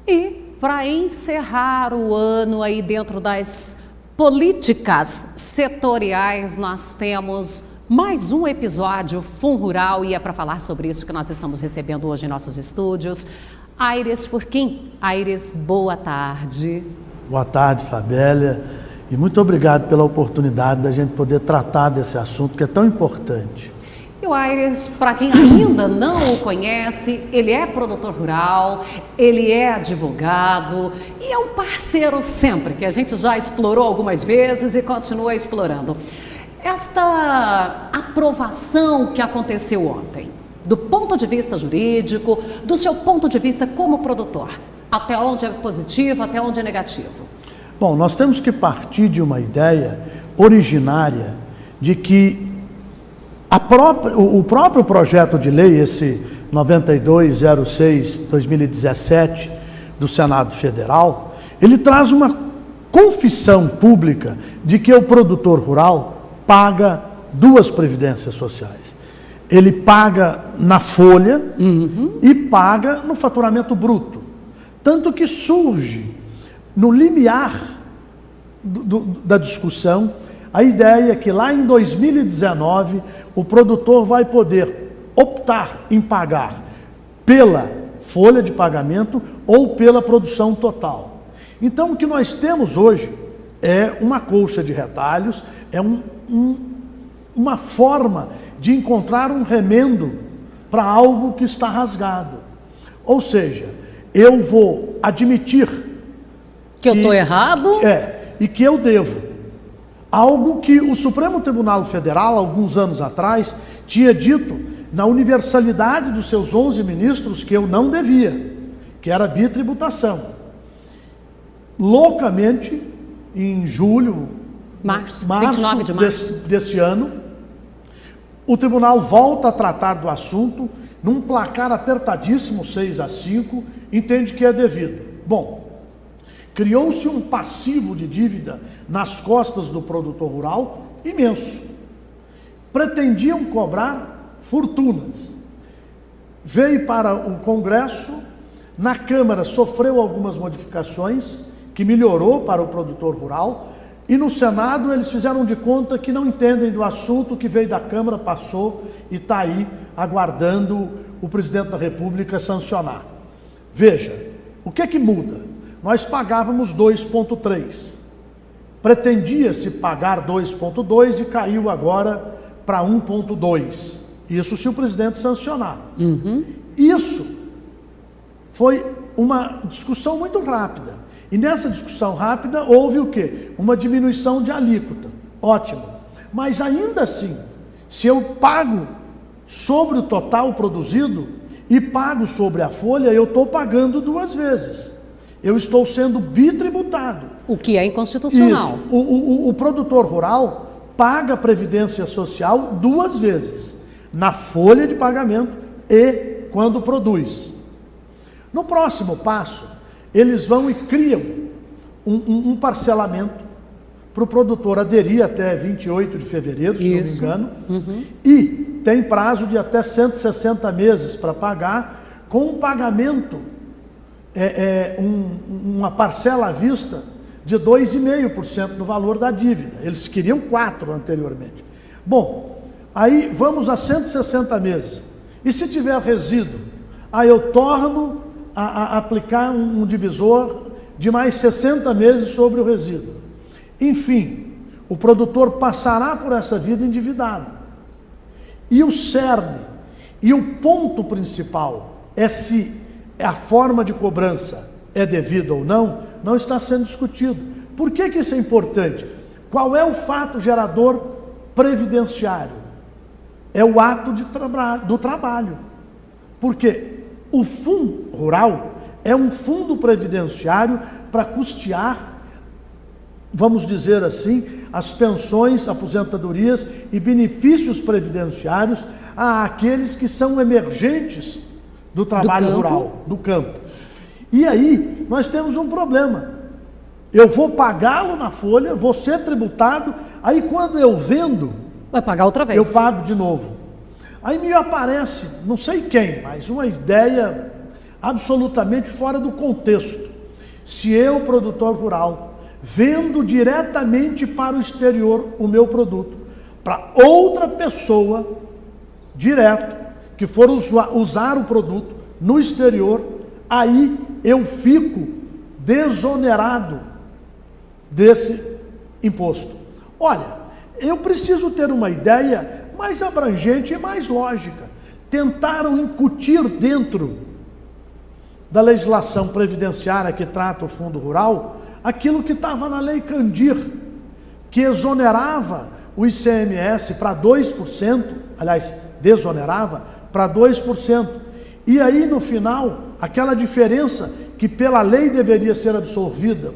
E para encerrar o ano aí dentro das políticas setoriais, nós temos mais um episódio FUN Rural e é para falar sobre isso que nós estamos recebendo hoje em nossos estúdios. Aires Furquim. Aires, boa tarde. Boa tarde, Fabélia, e muito obrigado pela oportunidade da gente poder tratar desse assunto que é tão importante. E o Aires, para quem ainda não o conhece, ele é produtor rural, ele é advogado e é um parceiro sempre, que a gente já explorou algumas vezes e continua explorando. Esta aprovação que aconteceu ontem, do ponto de vista jurídico, do seu ponto de vista como produtor, até onde é positivo, até onde é negativo? Bom, nós temos que partir de uma ideia originária de que o próprio projeto de lei, esse 9206/2017 do Senado Federal, ele traz uma confissão pública de que o produtor rural paga duas previdências sociais. Ele paga na folha e paga no faturamento bruto. Tanto que surge no limiar da discussão a ideia é que lá em 2019 o produtor vai poder optar em pagar pela folha de pagamento ou pela produção total. Então o que nós temos hoje é uma colcha de retalhos, é uma forma de encontrar um remendo para algo que está rasgado. Ou seja, eu vou admitir que eu estou errado e que eu devo. Algo que o Supremo Tribunal Federal, alguns anos atrás, tinha dito na universalidade dos seus 11 ministros que eu não devia, que era a bitributação. Loucamente, em julho, março 29 de março desse ano, o tribunal volta a tratar do assunto num placar apertadíssimo, 6-5, entende que é devido. Bom, criou-se um passivo de dívida nas costas do produtor rural imenso. Pretendiam cobrar fortunas. Veio para o Congresso, na Câmara sofreu algumas modificações, que melhorou para o produtor rural, e no Senado eles fizeram de conta que não entendem do assunto, que veio da Câmara, passou e está aí aguardando o presidente da República sancionar. Veja, o que é que muda? Nós pagávamos 2,3. Pretendia-se pagar 2,2 e caiu agora para 1,2. Isso se o presidente sancionar. Isso foi uma discussão muito rápida. E nessa discussão rápida houve o quê? Uma diminuição de alíquota. Ótimo. Mas ainda assim, se eu pago sobre o total produzido e pago sobre a folha, eu estou pagando duas vezes. Eu estou sendo bitributado. O que é inconstitucional. Isso. O produtor rural paga a previdência social duas vezes, na folha de pagamento e quando produz. No próximo passo, eles vão e criam um parcelamento para o produtor aderir até 28 de fevereiro, se não me engano, e tem prazo de até 160 meses para pagar, com um pagamento uma parcela à vista de 2,5% do valor da dívida. Eles queriam 4% anteriormente. Bom, aí vamos a 160 meses. E se tiver resíduo? Aí eu torno a aplicar um divisor de mais 60 meses sobre o resíduo. Enfim, o produtor passará por essa vida endividado. E o cerne, e o ponto principal é se a forma de cobrança é devida ou não está sendo discutido. Por que isso é importante? Qual é o fato gerador previdenciário? É o ato do trabalho. Porque o FUN rural é um fundo previdenciário para custear, vamos dizer assim, as pensões, aposentadorias e benefícios previdenciários àqueles que são emergentes do trabalho rural, do campo. E aí, nós temos um problema. Eu vou pagá-lo na folha, vou ser tributado, aí quando eu vendo... Vai pagar outra vez. Eu pago de novo. Aí me aparece, não sei quem, mas uma ideia absolutamente fora do contexto. Se eu, produtor rural, vendo diretamente para o exterior o meu produto, para outra pessoa, direto, que for usar o produto no exterior, aí eu fico desonerado desse imposto. Olha, eu preciso ter uma ideia mais abrangente e mais lógica. Tentaram incutir dentro da legislação previdenciária que trata o Fundo Rural aquilo que estava na Lei Candir, que exonerava o ICMS para 2%, aliás, desonerava para 2%. E aí, no final, aquela diferença que pela lei deveria ser absorvida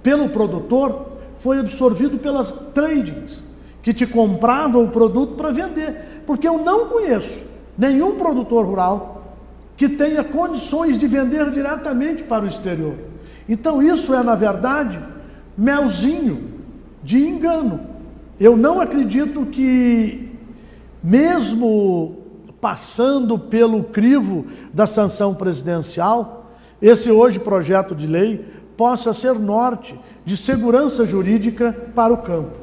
pelo produtor, foi absorvido pelas tradings, que te compravam o produto para vender. Porque eu não conheço nenhum produtor rural que tenha condições de vender diretamente para o exterior. Então isso é, na verdade, melzinho de engano. Eu não acredito que, mesmo passando pelo crivo da sanção presidencial, esse hoje projeto de lei possa ser norte de segurança jurídica para o campo.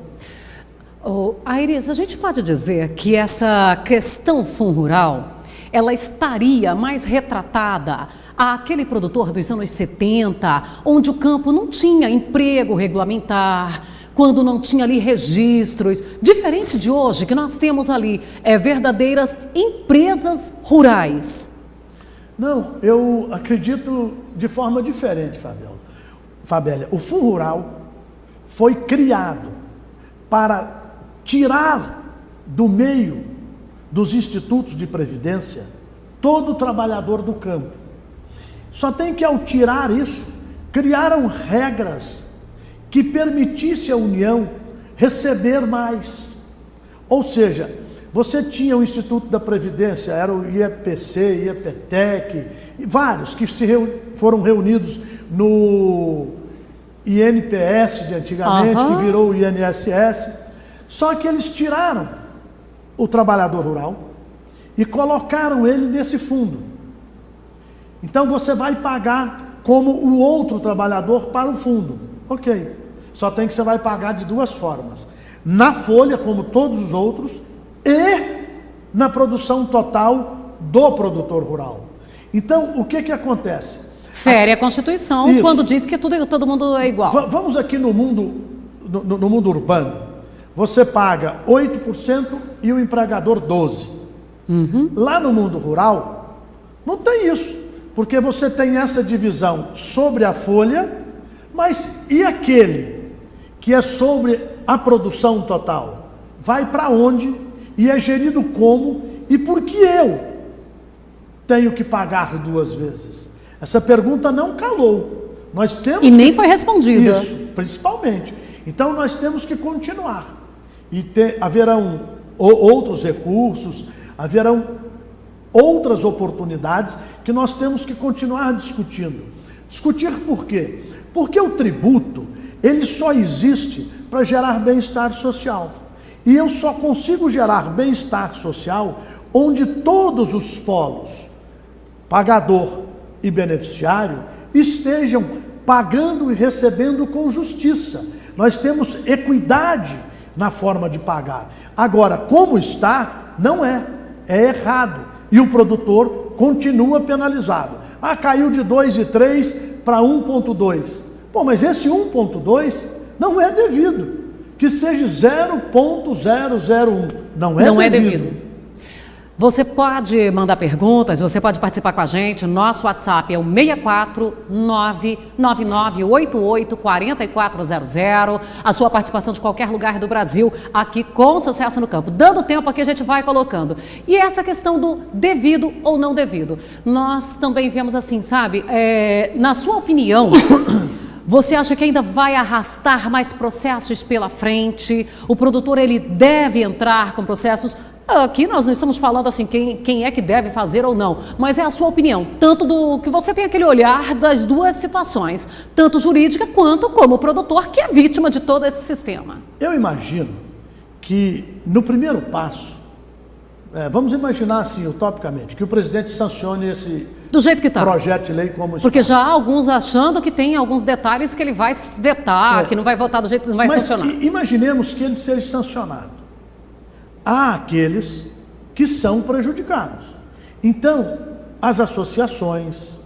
Aires, a gente pode dizer que essa questão Fundo Rural, ela estaria mais retratada àquele produtor dos anos 70, onde o campo não tinha emprego regulamentar, quando não tinha ali registros, diferente de hoje, que nós temos ali verdadeiras empresas rurais. Não, eu acredito de forma diferente, Fabélia. O Fundo Rural foi criado para tirar do meio dos institutos de previdência todo trabalhador do campo. Só tem que, ao tirar isso, criaram regras que permitisse à União receber mais. Ou seja, você tinha o Instituto da Previdência, era o IEPC, IEPTEC, e vários que foram reunidos no INPS de antigamente, que virou o INSS, só que eles tiraram o trabalhador rural e colocaram ele nesse fundo. Então você vai pagar como o outro trabalhador para o fundo. Ok, só tem que você vai pagar de duas formas: na folha, como todos os outros, e na produção total do produtor rural. Então, o que acontece? Fere a Constituição. Isso. Quando diz que todo mundo é igual. Vamos aqui no mundo urbano. Você paga 8% e o empregador 12%. Lá no mundo rural, não tem isso, porque você tem essa divisão sobre a folha, mas e aquele que é sobre a produção total? Vai para onde e é gerido como e por que eu tenho que pagar duas vezes? Essa pergunta não calou. Nós temos e nem foi respondida. Isso, principalmente. Então nós temos que continuar. E haverão outros recursos, haverão outras oportunidades que nós temos que continuar discutindo. Discutir por quê? Porque o tributo, ele só existe para gerar bem-estar social. E eu só consigo gerar bem-estar social onde todos os polos, pagador e beneficiário, estejam pagando e recebendo com justiça. Nós temos equidade na forma de pagar. Agora, como está, não é errado. E o produtor continua penalizado. Caiu de 2,3 para 1,2. Pô, mas esse 1,2 não é devido. Que seja 0,001. Não é devido. Você pode mandar perguntas, você pode participar com a gente. Nosso WhatsApp é o 64999884400. A sua participação de qualquer lugar do Brasil, aqui com Sucesso no Campo. Dando tempo aqui, a gente vai colocando. E essa questão do devido ou não devido. Nós também vemos assim, sabe? Na sua opinião, você acha que ainda vai arrastar mais processos pela frente? O produtor, ele deve entrar com processos? Aqui nós não estamos falando assim quem é que deve fazer ou não, mas é a sua opinião, tanto do que você tem aquele olhar das duas situações, tanto jurídica quanto como produtor, que é vítima de todo esse sistema. Eu imagino que no primeiro passo, vamos imaginar assim, utopicamente, que o presidente sancione Do jeito que está. Projeto de lei como está. Porque já há alguns achando que tem alguns detalhes que ele vai vetar, que não vai votar do jeito que não vai sancionar. Imaginemos que ele seja sancionado. Há aqueles que são prejudicados. Então, as associações,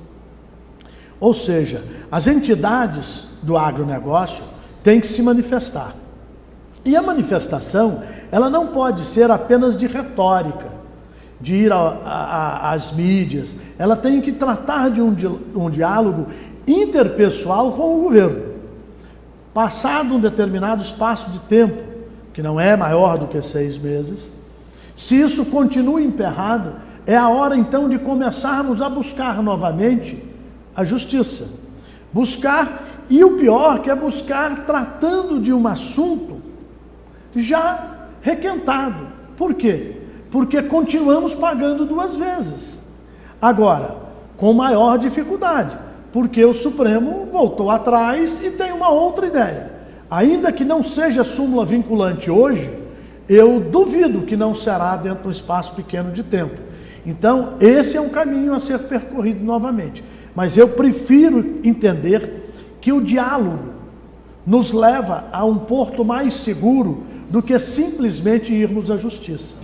ou seja, as entidades do agronegócio têm que se manifestar. E a manifestação, ela não pode ser apenas de retórica, de ir às mídias. Ela tem que tratar de um diálogo interpessoal com o governo. Passado um determinado espaço de tempo, que não é maior do que 6 meses, se isso continua emperrado, é a hora então de começarmos a buscar novamente a justiça. Buscar, e o pior que é buscar tratando de um assunto já requentado. Por quê? Porque continuamos pagando 2 vezes. Agora, com maior dificuldade, porque o Supremo voltou atrás e tem uma outra ideia. Ainda que não seja súmula vinculante hoje, eu duvido que não será dentro de um espaço pequeno de tempo. Então, esse é um caminho a ser percorrido novamente. Mas eu prefiro entender que o diálogo nos leva a um porto mais seguro do que simplesmente irmos à justiça.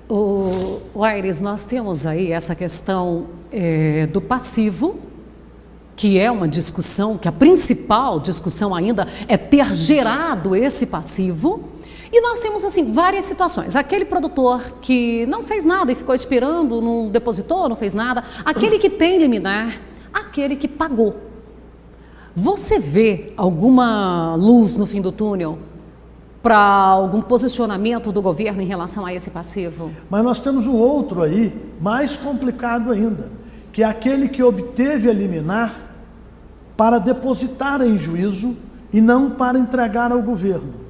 O Aires, nós temos aí essa questão do passivo, que é uma discussão, que a principal discussão ainda é ter gerado esse passivo. E nós temos, assim, várias situações. Aquele produtor que não fez nada e ficou esperando, não depositou, não fez nada. Aquele que tem liminar, aquele que pagou. Você vê alguma luz no fim do túnel para algum posicionamento do governo em relação a esse passivo? Mas nós temos um outro aí, mais complicado ainda, que é aquele que obteve a liminar para depositar em juízo e não para entregar ao governo.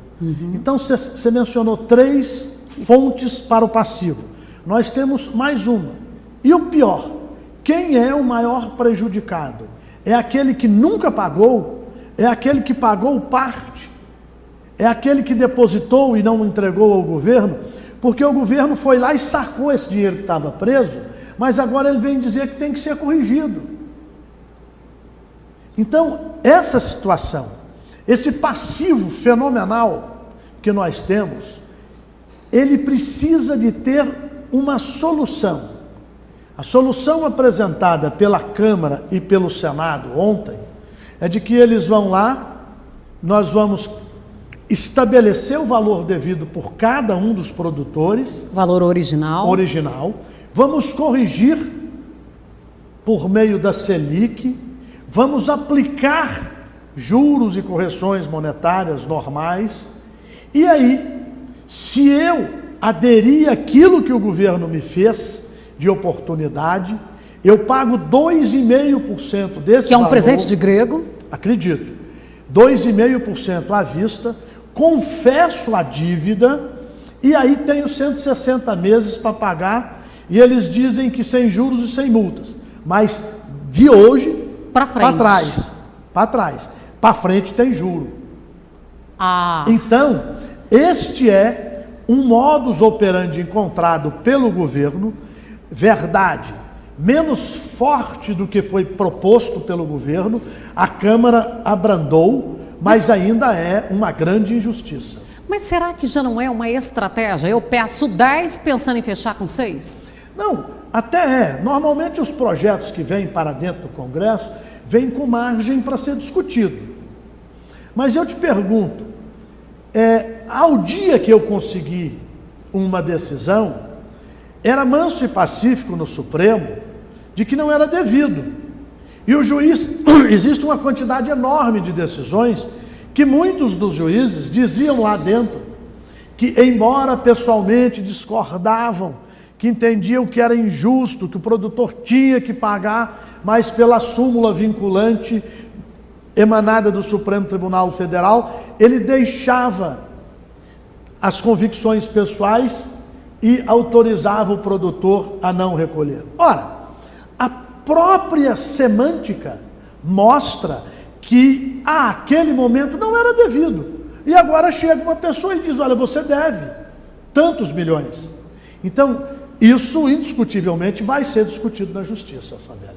Então, você mencionou 3 fontes para o passivo. Nós temos mais uma. E o pior, quem é o maior prejudicado? É aquele que nunca pagou? É aquele que pagou parte? É aquele que depositou e não entregou ao governo? Porque o governo foi lá e sacou esse dinheiro que estava preso, mas agora ele vem dizer que tem que ser corrigido. Então, essa situação, esse passivo fenomenal que nós temos, ele precisa de ter uma solução. A solução apresentada pela Câmara e pelo Senado ontem é de que eles vão lá, nós vamos estabelecer o valor devido por cada um dos produtores. Valor original. Vamos corrigir por meio da Selic, vamos aplicar juros e correções monetárias normais. E aí, se eu aderir àquilo que o governo me fez de oportunidade, eu pago 2,5% desse que é um valor, presente de grego. Acredito. 2,5% à vista, confesso a dívida e aí tenho 160 meses para pagar e eles dizem que sem juros e sem multas. Mas de hoje para trás. Para frente tem juro. Então, este é um modus operandi encontrado pelo governo, verdade, menos forte do que foi proposto pelo governo, a Câmara abrandou, mas ainda é uma grande injustiça. Mas será que já não é uma estratégia? Eu peço 10 pensando em fechar com 6? Não, até é. Normalmente os projetos que vêm para dentro do Congresso vêm com margem para ser discutido. Mas eu te pergunto, ao dia que eu consegui uma decisão, era manso e pacífico no Supremo de que não era devido. E o juiz, existe uma quantidade enorme de decisões que muitos dos juízes diziam lá dentro que, embora pessoalmente discordavam, que entendiam que era injusto, que o produtor tinha que pagar, mas pela súmula vinculante emanada do Supremo Tribunal Federal, ele deixava as convicções pessoais e autorizava o produtor a não recolher. Ora, a própria semântica mostra que aquele momento não era devido. E agora chega uma pessoa e diz, olha, você deve tantos milhões. Então, isso indiscutivelmente vai ser discutido na justiça, Fabíola.